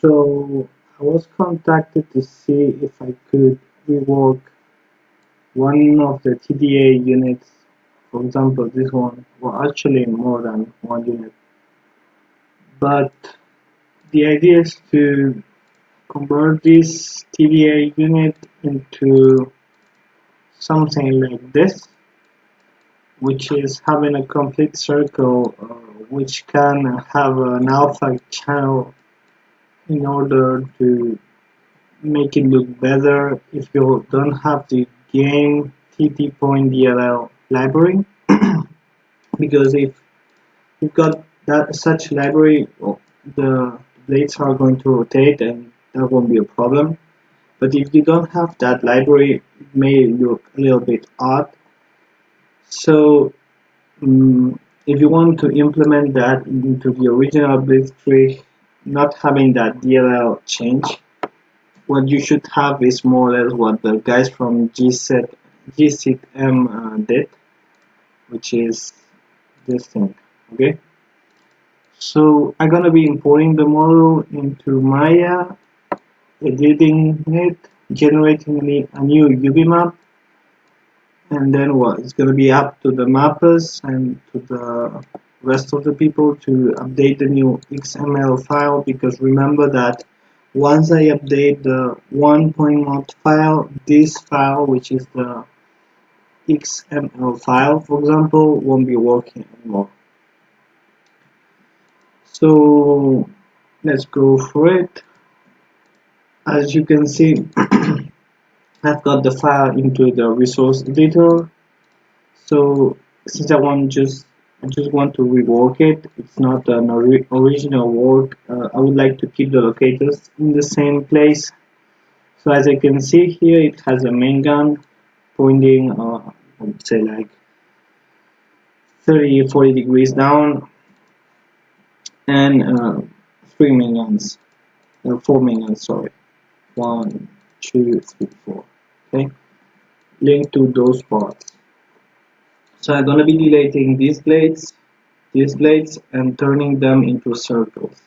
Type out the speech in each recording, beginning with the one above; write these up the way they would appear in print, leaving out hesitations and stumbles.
So I was contacted to see if I could rework one of the TDA units. For example, this one, well, actually more than one unit. But the idea is to convert this TDA unit into something like this, which is having a complete circle, which can have an alpha channel in order to make it look better if you don't have the game tt.dll library. Because if you've got that such library, well, the blades are going to rotate and that won't be a problem. But if you don't have that library, it may look a little bit odd. So if you want to implement that into the original Blitzkrieg, not having that DLL change, what you should have is more or less what the guys from GZM did, which is this thing. Okay, so I'm gonna be importing the model into Maya, editing it, generating a new UV map, and then what? It's gonna be up to the mappers and to the rest of the people to update the new XML file, because remember that once I update the 1.mod file, this file, which is the XML file, for example, won't be working anymore. So let's go for it. As you can see, I've got the file into the resource editor. So since I just want to rework it, it's not an original work. I would like to keep the locators in the same place. So as you can see here, it has a main gun pointing, I would say like 30-40 degrees down, and three main guns, four main guns, sorry, 1, 2, 3, 4. Okay, linked to those parts. So I'm gonna be deleting these blades, and turning them into circles.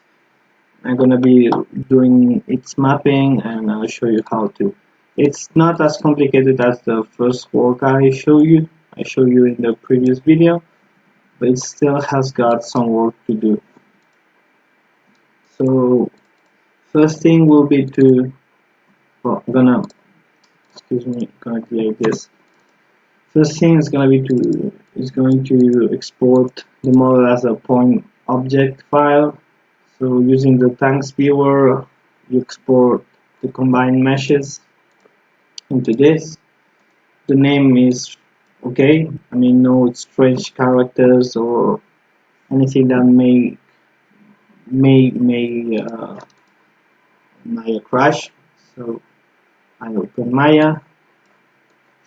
I'm gonna be doing its mapping, and I'll show you how to. It's not as complicated as the first work I showed you in the previous video, but it still has got some work to do. So first thing will be to, well, I'm gonna, excuse me, gonna delete this. First thing is going to export the model as a point object file. So using the tanks viewer, you export the combined meshes into this. The name is okay. I mean, no strange characters or anything that may Maya crash. So I open Maya.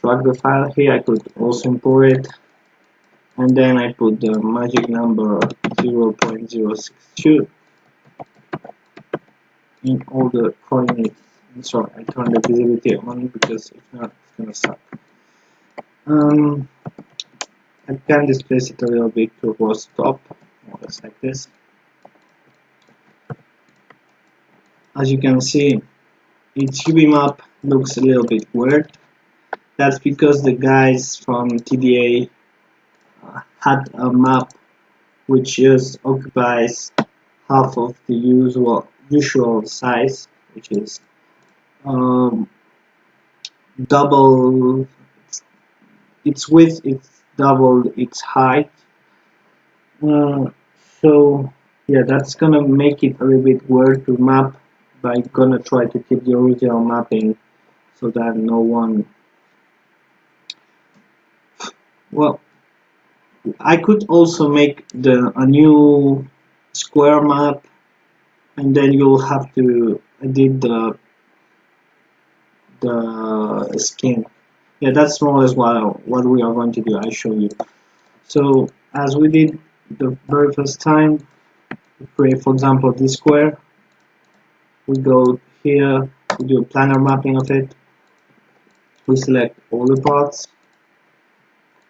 Drag the file here. I could also import it, and then I put the magic number 0.062 in all the coordinates. Sorry, I turned the visibility on because if not, it's gonna suck. I can displace it a little bit towards the top, more or less like this. As you can see, its UV map looks a little bit weird. That's because the guys from TDA had a map which just occupies half of the usual size, which is double its width, it's double its height. So yeah, that's gonna make it a little bit weird to map, but I'm gonna try to keep the original mapping so that no one, well, I could also make a new square map, and then you'll have to edit the skin. Yeah, that's more or less what we are going to do. I show you. So as we did the very first time, we create, for example, this square. We go here, we do a planar mapping of it. We select all the parts,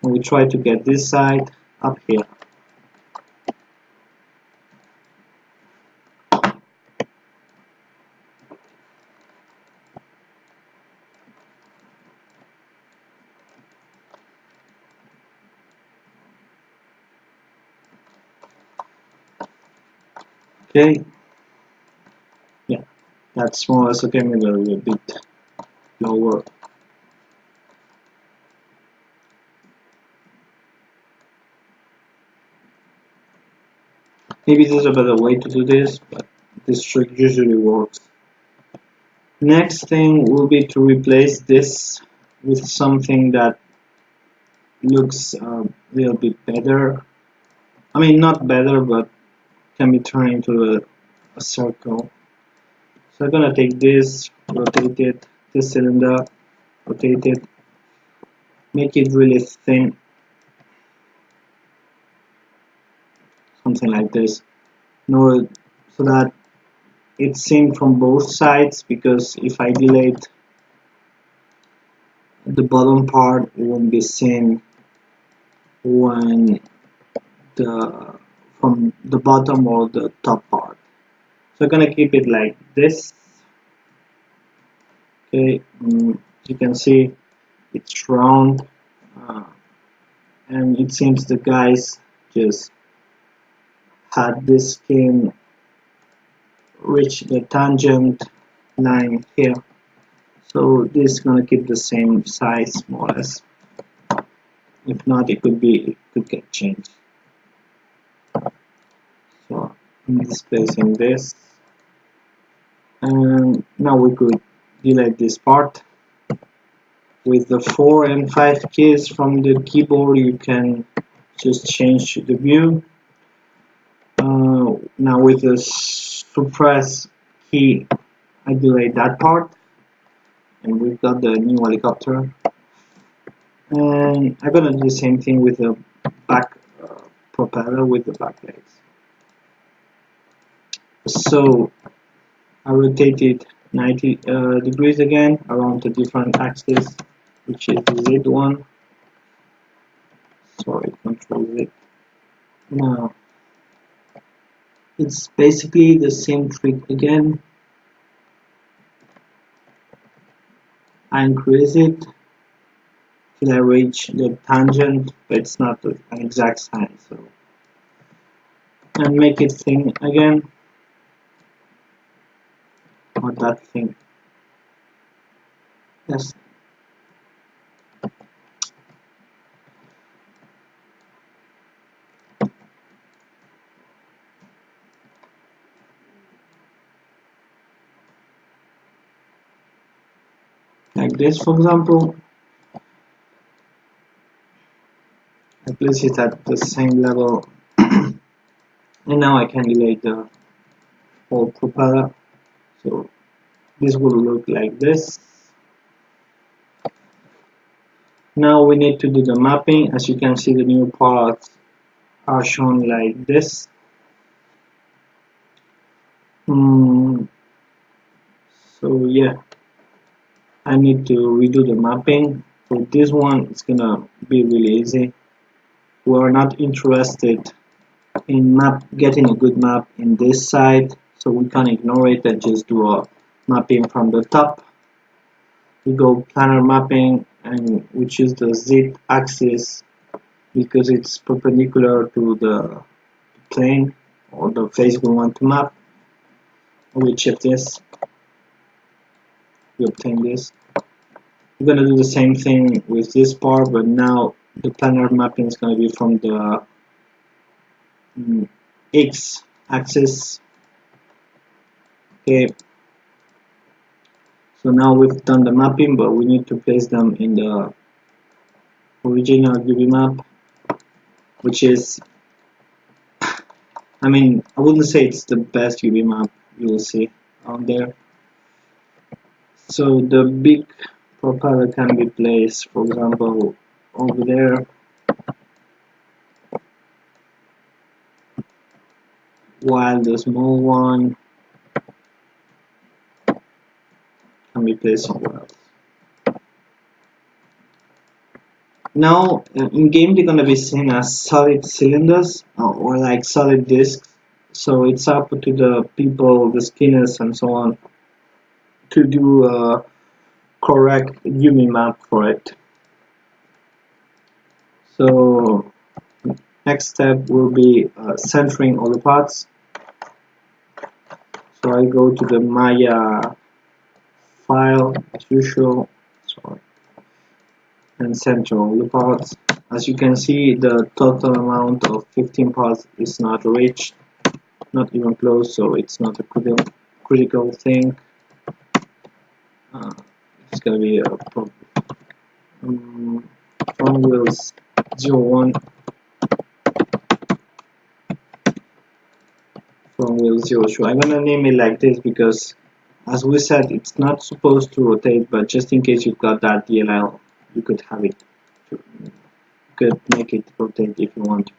and we try to get this side up here. Okay, yeah, that's more or less okay, maybe a little bit lower. Maybe there's a better way to do this, but this trick usually works. Next thing will be to replace this with something that looks a little bit better. I mean, not better, but can be turned into a circle. So I'm gonna take this, rotate it, this cylinder, rotate it, make it really thin, something like this. No, so that it's seen from both sides, because if I delete the bottom part, it won't be seen when the from the bottom or the top part. So I'm gonna keep it like this. Okay, you can see it's round, uh, and it seems the guys just had this skin reach the tangent line here. So this is gonna keep the same size more or less. If not, it could get changed. So I'm displacing this, and now we could delete this part. With the 4 and 5 keys from the keyboard, you can just change the view. Now with the suppress key, I delete that part, and we've got the new helicopter. And I'm gonna do the same thing with the back propeller with the back legs. So I rotate it 90 degrees again around the different axis, which is the Z one. Sorry, Control Z. Now it's basically the same trick again. I increase it till I reach the tangent, but it's not an exact sign. So, and make it thin again, or that thing. Yes. Like this, for example. I place it at the same level, and now I can delete the whole propeller. So this will look like this. Now we need to do the mapping. As you can see, the new parts are shown like this. So yeah, I need to redo the mapping. For this one, it's gonna be really easy. We're not interested in getting a good map in this side, so we can ignore it and just do a mapping from the top. We go planar mapping, and we choose the Z axis because it's perpendicular to the plane or the face we want to map. We check this, we obtain this. We're gonna do the same thing with this part, but now the planar mapping is gonna be from the X axis. Okay, so now we've done the mapping, but we need to place them in the original UV map, which is, I mean, I wouldn't say it's the best UV map you will see out there. So the big propeller can be placed, for example, over there, while the small one can be placed somewhere else. Now, in game, they're gonna be seen as solid cylinders or like solid discs. So it's up to the people, the skinners, and so on, to do a correct UV map for it. So next step will be centering all the parts. So I go to the Maya file as usual, sorry, and center all the parts. As you can see, the total amount of 15 parts is not reached, not even close, so it's not a critical thing. It's gonna be a problem. Front wheels 01, front wheel 02. I'm gonna name it like this because, as we said, it's not supposed to rotate, but just in case you've got that DLL, you could have it. You could make it rotate if you want.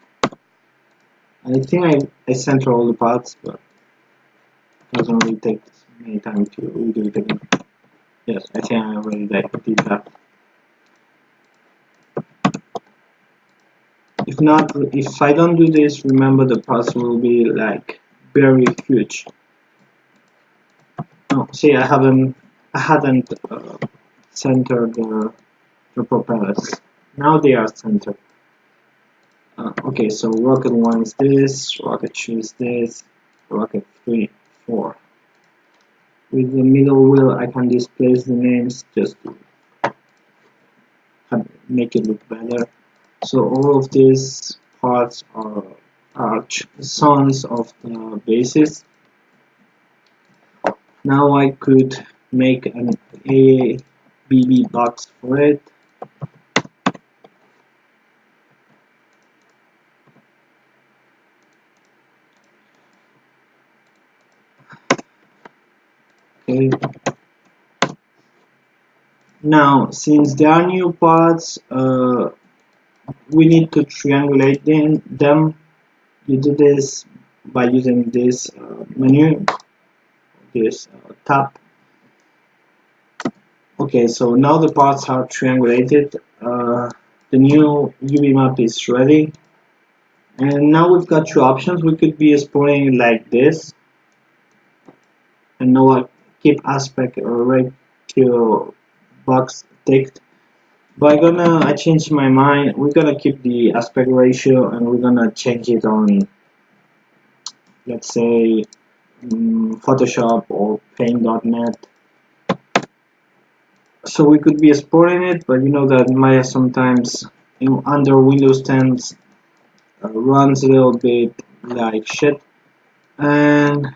I think I center all the parts, but it doesn't really take many time to redo it again. Yes, I think I already did that. If not, if I don't do this, remember the parts will be like very huge. Oh, see, I hadn't centered the propellers. Now they are centered. Okay, so rocket 1 is this, rocket 2 is this, rocket 3, 4. With the middle wheel, I can displace the names just to make it look better. So all of these parts are sons of the bases. Now I could make an ABB box for it. Okay. Now, since there are new parts, we need to triangulate them. You do this by using this menu, this tab. Okay, so now the parts are triangulated. The new UV map is ready. And now we've got two options. We could be exporting like this. And now I keep aspect ratio box ticked. But I changed my mind. We're gonna keep the aspect ratio and we're gonna change it on, let's say, Photoshop or Paint.net. So we could be exporting it, but you know that Maya sometimes under Windows 10 runs a little bit like shit. And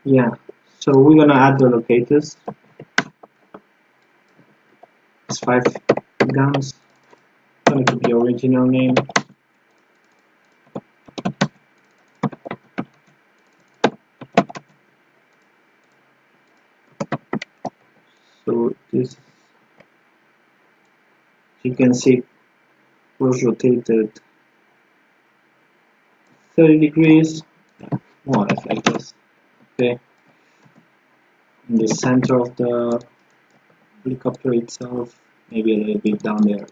yeah, so we're gonna add the locators. It's 5 guns. I'm gonna keep the original name. So this, you can see, was rotated 30 degrees, more or less like this. Okay, in the center of the helicopter itself, maybe a little bit down there.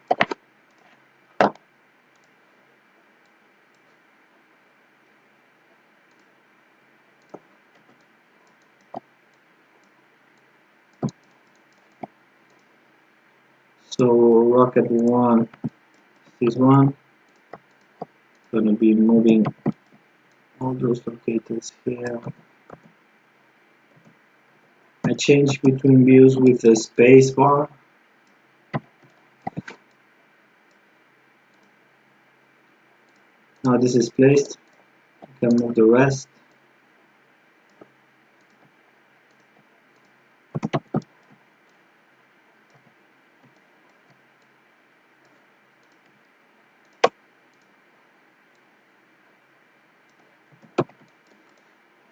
So rocket 1, this one, gonna be moving all those locators here. I change between views with the space bar. Now this is placed. I can move the rest.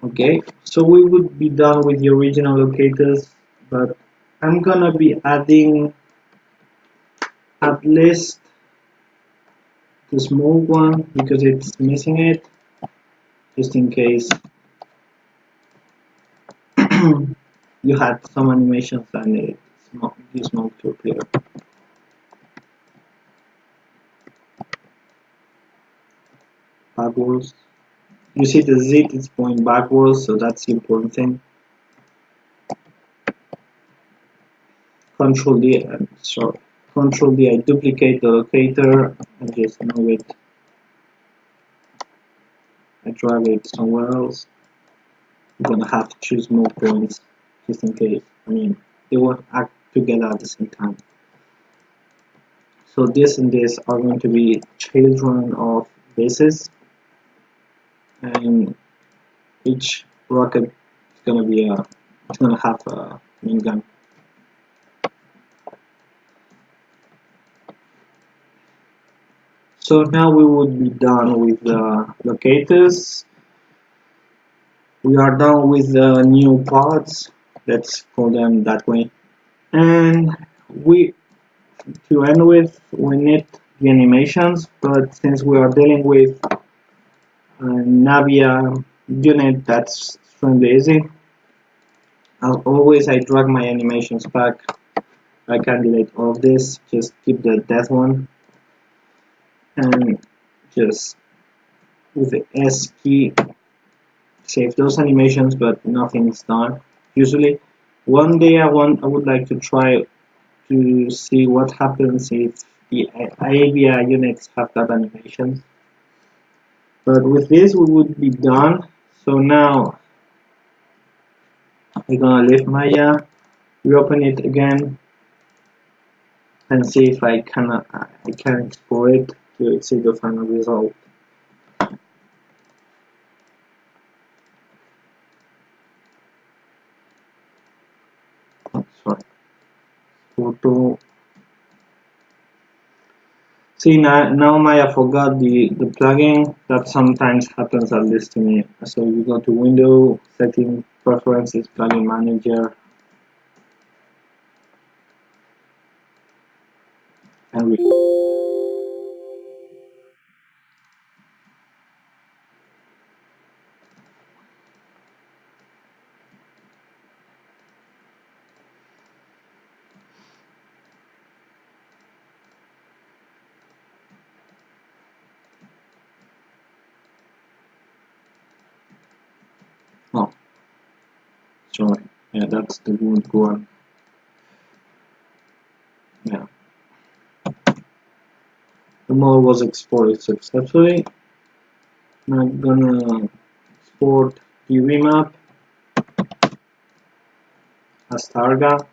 Okay, so we would be done with the original locators, but I'm gonna be adding at least the small one because it's missing it, just in case you had some animations and the smoke to appear. Backwards. You see the Z is going backwards, so that's the important thing. Control D, Control D, I duplicate the locator and just move it. I drag it somewhere else. you're gonna have to choose more points just in case. I mean, they won't act together at the same time. So this and this are going to be children of bases, and each rocket is gonna be it's gonna have a main gun. So now we would be done with the locators. We are done with the new parts. Let's call them that way. And we to end with, we need the animations, but since we are dealing with a Navia unit that's extremely easy, as always I drag my animations back. I can delete all of this, just keep the death one, and just with the S key save those animations, but nothing's done. Usually, one day I would like to try to see what happens if the Avia units have that animations. But with this we would be done. So now we're gonna leave Maya, reopen it again, and see if I can export it to see the final result. Oh, sorry, photo. See, now Maya forgot the plugin. That sometimes happens at least to me. So you go to Window, Setting, Preferences, Plugin Manager, and oh, sorry. Yeah, that's the good one. Yeah, the model was exported successfully. Now I'm gonna export the remap as Targa.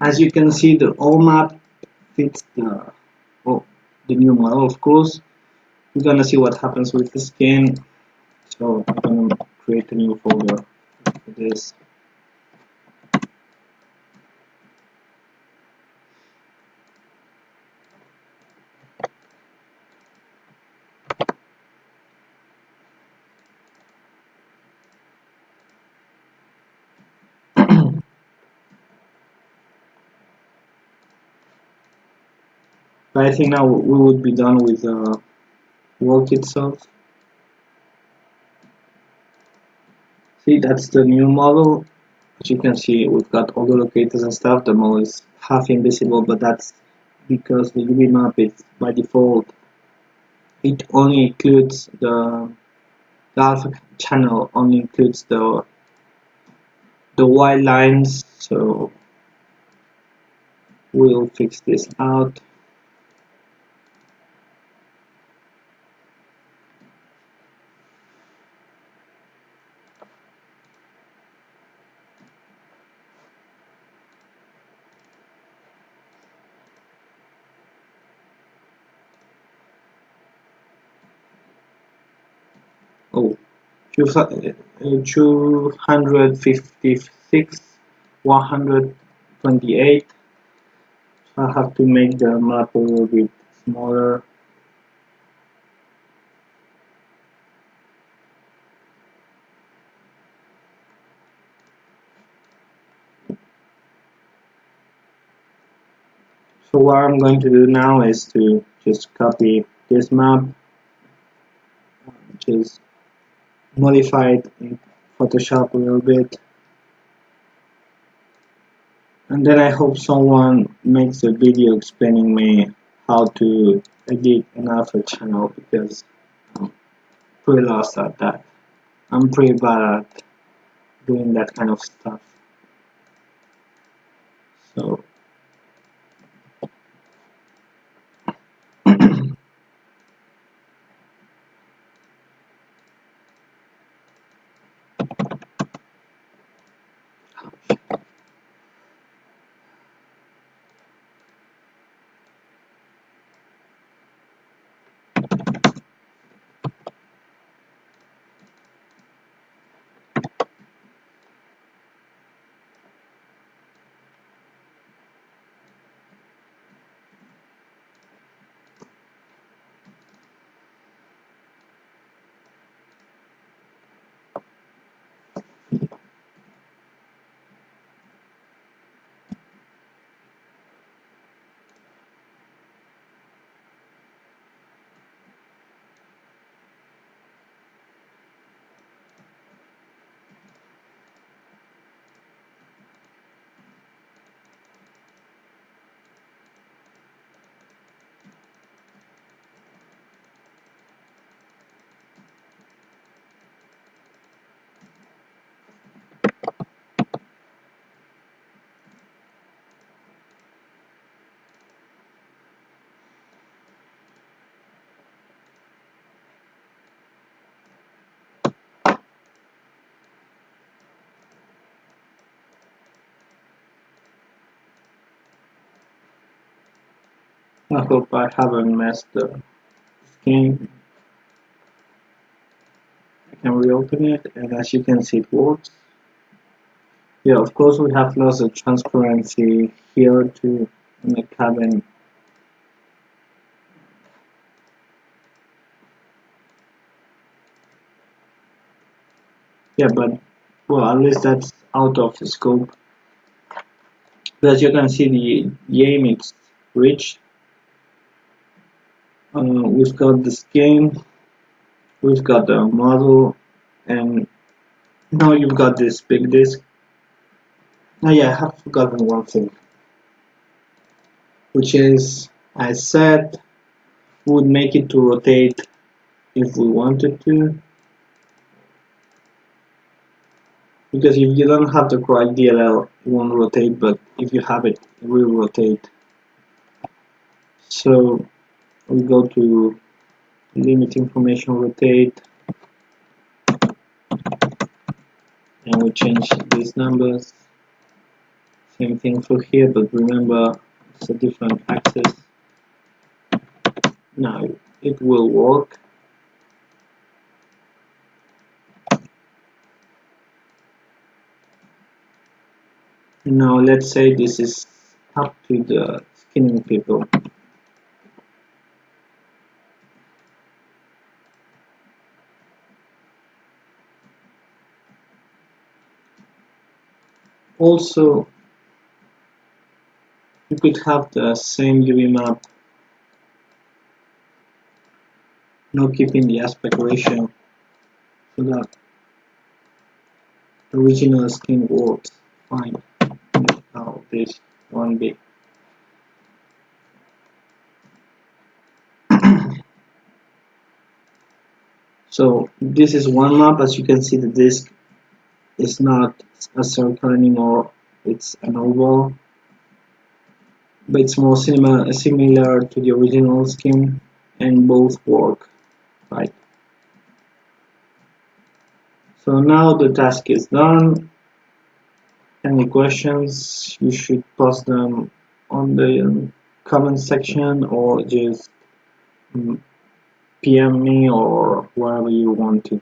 As you can see, the old map fits the new model, of course. We're gonna see what happens with the skin. So I'm gonna create a new folder for this. But I think now we would be done with the work itself. See, that's the new model. As you can see, we've got all the locators and stuff. The model is half invisible, but that's because the UV map is by default. It only includes the alpha channel only includes the white lines. So we'll fix this out. Oh, 256, 128. I have to make the map a little bit smaller. So what I'm going to do now is to just copy this map, just modify it in Photoshop a little bit, and then I hope someone makes a video explaining me how to edit an alpha channel, because I'm pretty lost at that. I'm pretty bad at doing that kind of stuff. So I hope I haven't messed the skin. I can reopen it, and as you can see, it works. Yeah, of course we have lost the transparency here too in the cabin. Yeah, but well, at least that's out of the scope. But as you can see, the aim is reached. We've got the skin, we've got the model, and now you've got this big disk. Oh yeah, I have forgotten one thing, which is I said we would make it to rotate if we wanted to, because if you don't have the correct DLL, it won't rotate, but if you have it, it will rotate. So we go to limit information rotate, and we change these numbers. Same thing for here, but remember it's a different axis. Now it will work. And now let's say this is up to the skinning people. Also, you could have the same UV map, not keeping the aspect ratio, so that the original skin works fine. Now this one bit. So this is one map. As you can see, the disk is not a circle anymore, it's an oval, but it's more similar to the original skin, and both work right. So now the task is done. Any questions, you should post them on the comment section, or just PM me, or wherever you want to.